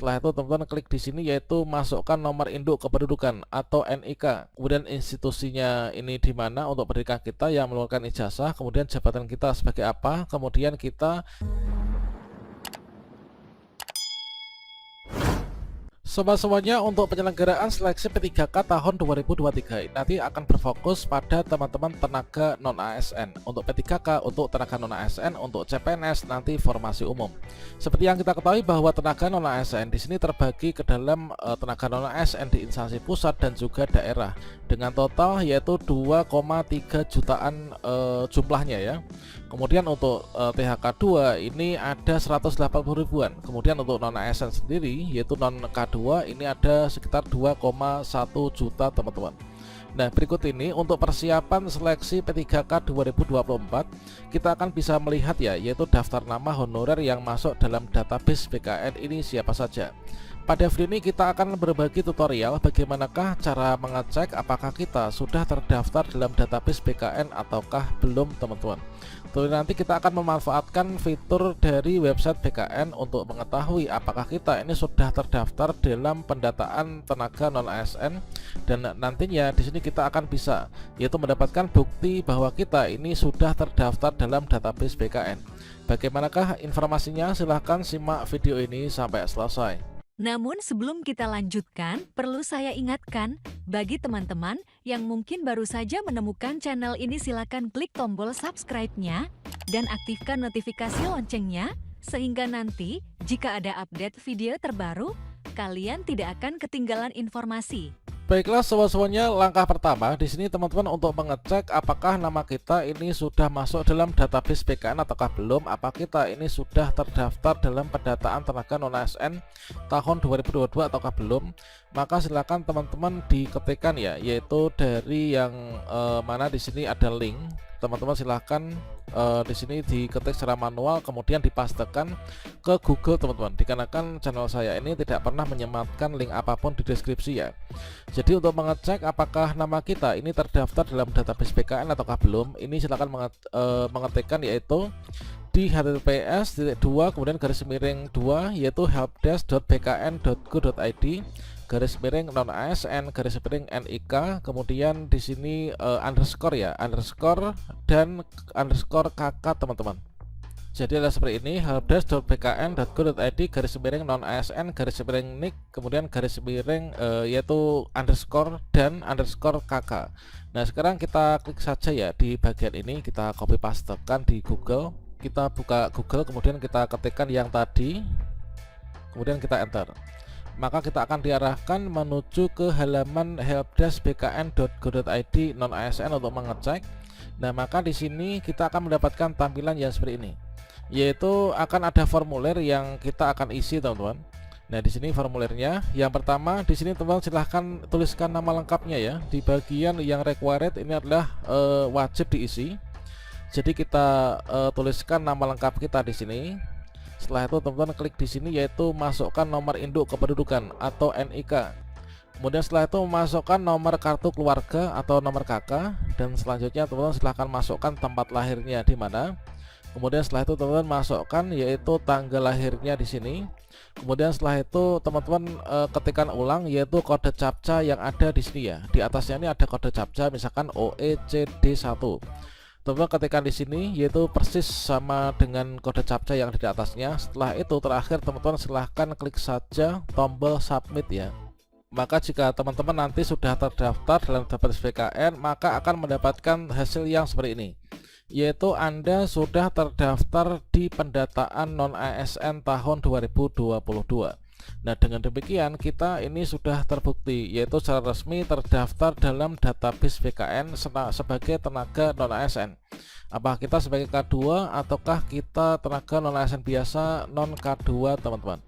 Setelah itu teman-teman klik di sini yaitu masukkan nomor induk kependudukan atau NIK. Kemudian institusinya ini di mana untuk pendidikan kita yang mengeluarkan ijazah, kemudian jabatan kita sebagai apa, kemudian kita semuanya untuk penyelenggaraan seleksi P3K tahun 2023 ini nanti akan berfokus pada teman-teman tenaga non-ASN. Untuk P3K untuk tenaga non-ASN, untuk CPNS nanti formasi umum. Seperti yang kita ketahui bahwa tenaga non-ASN di sini terbagi ke dalam tenaga non-ASN di instansi pusat dan juga daerah dengan total yaitu 2,3 jutaan jumlahnya ya. Kemudian untuk THK 2 ini ada 180 ribuan. Kemudian untuk non-ASN sendiri yaitu non-K2 ini ada sekitar 2,1 juta teman-teman. Nah, berikut ini untuk persiapan seleksi P3K 2024 kita akan bisa melihat ya, yaitu daftar nama honorer yang masuk dalam database BKN ini siapa saja. Pada video ini kita akan berbagi tutorial bagaimanakah cara mengecek apakah kita sudah terdaftar dalam database BKN ataukah belum teman-teman. Nanti kita akan memanfaatkan fitur dari website BKN untuk mengetahui apakah kita ini sudah terdaftar dalam pendataan tenaga non-ASN, dan nantinya di sini kita akan bisa yaitu mendapatkan bukti bahwa kita ini sudah terdaftar dalam database BKN. Bagaimanakah informasinya? Silahkan simak video ini sampai selesai. Namun sebelum kita lanjutkan, perlu saya ingatkan, bagi teman-teman yang mungkin baru saja menemukan channel ini silakan klik tombol subscribe-nya dan aktifkan notifikasi loncengnya, sehingga nanti jika ada update video terbaru, kalian tidak akan ketinggalan informasi. Baiklah semuanya, langkah pertama di sini teman-teman untuk mengecek apakah nama kita ini sudah masuk dalam database BKN ataukah belum, apa kita ini sudah terdaftar dalam pendataan tenaga non-ASN tahun 2022 ataukah belum. Maka silakan teman-teman diketikkan ya, yaitu dari yang mana di sini ada link. Teman-teman silahkan di sini diketik secara manual kemudian dipastekan ke Google teman-teman, dikarenakan channel saya ini tidak pernah menyematkan link apapun di deskripsi ya. Jadi untuk mengecek apakah nama kita ini terdaftar dalam database BKN ataukah belum, ini silahkan mengetikkan yaitu di https://2 kemudian garis miring 2 yaitu helpdesk.bkn.go.id /non-ASN /NIK, kemudian di sini underscore ya, underscore dan underscore KK teman-teman. Jadi adalah seperti ini, helpdesk.bkn.go.id /non-ASN /NIK, kemudian garis miring yaitu underscore dan underscore KK. Nah, sekarang kita klik saja ya di bagian ini, kita copy pastekan di Google. Kita buka Google, kemudian kita ketikkan yang tadi, kemudian kita enter. Maka kita akan diarahkan menuju ke halaman helpdesk.bkn.go.id non-ASN untuk mengecek. Nah, maka di sini kita akan mendapatkan tampilan yang seperti ini, yaitu akan ada formulir yang kita akan isi teman-teman. Nah, di sini formulirnya yang pertama di sini teman-teman silahkan tuliskan nama lengkapnya ya. Di bagian yang required ini adalah wajib diisi. Jadi kita tuliskan nama lengkap kita di sini. Setelah itu teman-teman klik di sini yaitu masukkan nomor induk kependudukan atau NIK. Kemudian setelah itu masukkan nomor kartu keluarga atau nomor KK, dan selanjutnya teman-teman silahkan masukkan tempat lahirnya di mana. Kemudian setelah itu teman-teman masukkan yaitu tanggal lahirnya di sini. Kemudian setelah itu teman-teman ketikkan ulang yaitu kode captcha yang ada di sini ya. Di atasnya ini ada kode captcha misalkan OECD1. Teman-teman ketikkan di sini yaitu persis sama dengan kode captcha yang ada di atasnya. Setelah itu terakhir teman-teman silahkan klik saja tombol submit ya. Maka jika teman-teman nanti sudah terdaftar dalam database BKN, maka akan mendapatkan hasil yang seperti ini, yaitu Anda sudah terdaftar di pendataan non-ASN tahun 2022. Nah, dengan demikian kita ini sudah terbukti yaitu secara resmi terdaftar dalam database BKN sebagai tenaga non-ASN. Apakah kita sebagai K2 ataukah kita tenaga non-ASN biasa non K2 teman-teman.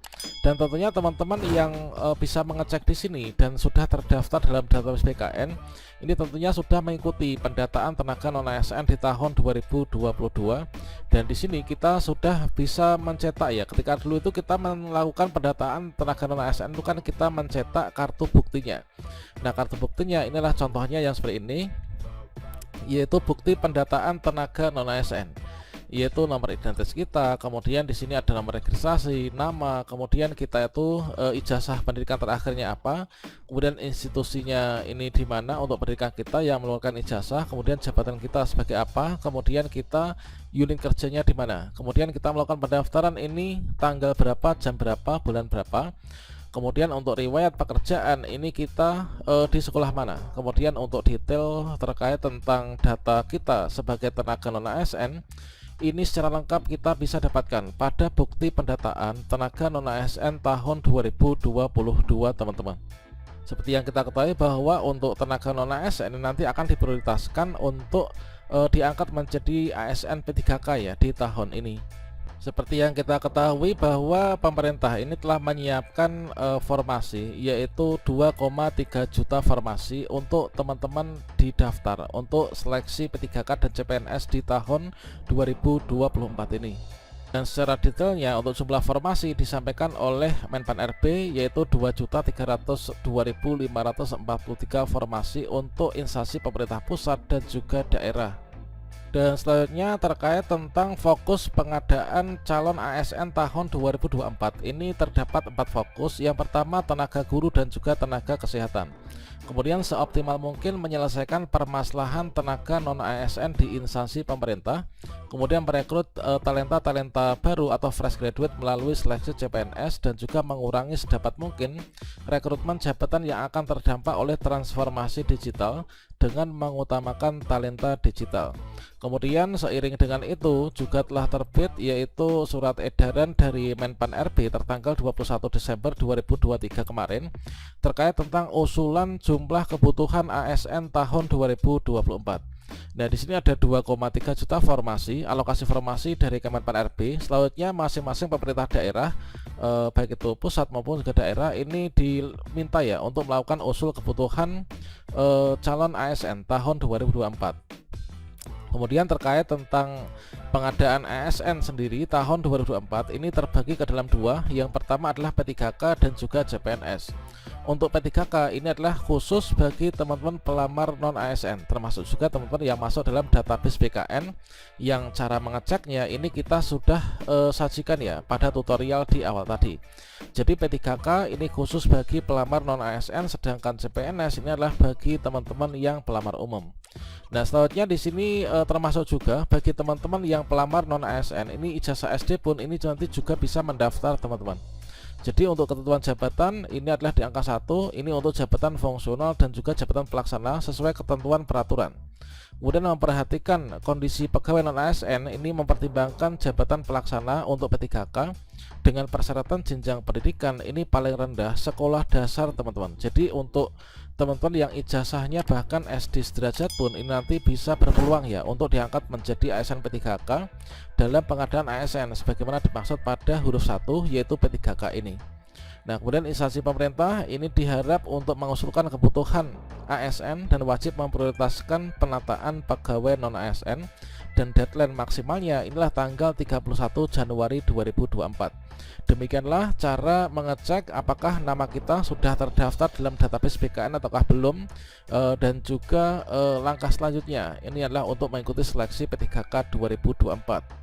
Dan tentunya teman-teman yang bisa mengecek di sini dan sudah terdaftar dalam database BKN ini tentunya sudah mengikuti pendataan tenaga non-ASN di tahun 2022, dan di sini kita sudah bisa mencetak ya. Ketika dulu itu kita melakukan pendataan tenaga non-ASN itu kan kita mencetak kartu buktinya. Nah, kartu buktinya inilah contohnya yang seperti ini, yaitu bukti pendataan tenaga non-ASN. yaitu nomor identitas kita, kemudian di sini ada nomor registrasi, nama, kemudian kita itu ijazah pendidikan terakhirnya apa, kemudian institusinya ini di mana untuk pendidikan kita yang mengeluarkan ijazah, kemudian jabatan kita sebagai apa, kemudian kita unit kerjanya di mana, kemudian kita melakukan pendaftaran ini tanggal berapa, jam berapa, bulan berapa. Kemudian untuk riwayat pekerjaan ini kita di sekolah mana. Kemudian untuk detail terkait tentang data kita sebagai tenaga non ASN ini secara lengkap kita bisa dapatkan pada bukti pendataan tenaga non ASN tahun 2022 teman-teman. Seperti yang kita ketahui bahwa untuk tenaga non ASN ini nanti akan diprioritaskan untuk diangkat menjadi ASN P3K ya di tahun ini. Seperti yang kita ketahui bahwa pemerintah ini telah menyiapkan formasi, yaitu 2,3 juta formasi untuk teman-teman didaftar untuk seleksi P3K dan CPNS di tahun 2024 ini. Dan secara detailnya untuk jumlah formasi disampaikan oleh Menpan RB, yaitu 2.302.543 formasi untuk instansi pemerintah pusat dan juga daerah. Dan selanjutnya terkait tentang fokus pengadaan calon ASN tahun 2024. Ini terdapat 4 fokus. Yang pertama tenaga guru dan juga tenaga kesehatan. Kemudian seoptimal mungkin menyelesaikan permasalahan tenaga non ASN di instansi pemerintah. Kemudian merekrut talenta-talenta baru atau fresh graduate melalui seleksi CPNS dan juga mengurangi sedapat mungkin rekrutmen jabatan yang akan terdampak oleh transformasi digital dengan mengutamakan talenta digital. Kemudian seiring dengan itu juga telah terbit yaitu surat edaran dari Menpan RB tertanggal 21 Desember 2023 kemarin terkait tentang usulan jumlah kebutuhan ASN tahun 2024. Nah, di sini ada 2,3 juta formasi, alokasi formasi dari Kemenpan RB. Selanjutnya masing-masing pemerintah daerah baik itu pusat maupun juga daerah ini diminta ya untuk melakukan usul kebutuhan calon ASN tahun 2024. Kemudian terkait tentang pengadaan ASN sendiri tahun 2024 ini terbagi ke dalam 2. Yang pertama adalah P3K dan juga CPNS. Untuk P3K ini adalah khusus bagi teman-teman pelamar non ASN, termasuk juga teman-teman yang masuk dalam database BKN, yang cara mengeceknya ini kita sudah sajikan ya pada tutorial di awal tadi. Jadi P3K ini khusus bagi pelamar non ASN, sedangkan CPNS ini adalah bagi teman-teman yang pelamar umum. Nah, selanjutnya di sini termasuk juga bagi teman-teman yang pelamar non ASN ini ijazah SD pun ini nanti juga bisa mendaftar teman-teman. Jadi untuk ketentuan jabatan ini adalah di angka 1, ini untuk jabatan fungsional dan juga jabatan pelaksana sesuai ketentuan peraturan. Kemudian memperhatikan kondisi pegawai non ASN ini mempertimbangkan jabatan pelaksana untuk P3K dengan persyaratan jenjang pendidikan ini paling rendah sekolah dasar teman-teman. Jadi untuk teman-teman yang ijazahnya bahkan SD sederajat pun ini nanti bisa berpeluang ya untuk diangkat menjadi ASN P3K dalam pengadaan ASN sebagaimana dimaksud pada huruf 1 yaitu P3K ini. Nah, kemudian instansi pemerintah ini diharap untuk mengusulkan kebutuhan ASN dan wajib memprioritaskan penataan pegawai non ASN dan deadline maksimalnya inilah tanggal 31 Januari 2024. Demikianlah cara mengecek apakah nama kita sudah terdaftar dalam database BKN ataukah belum, dan juga langkah selanjutnya ini adalah untuk mengikuti seleksi P3K 2024.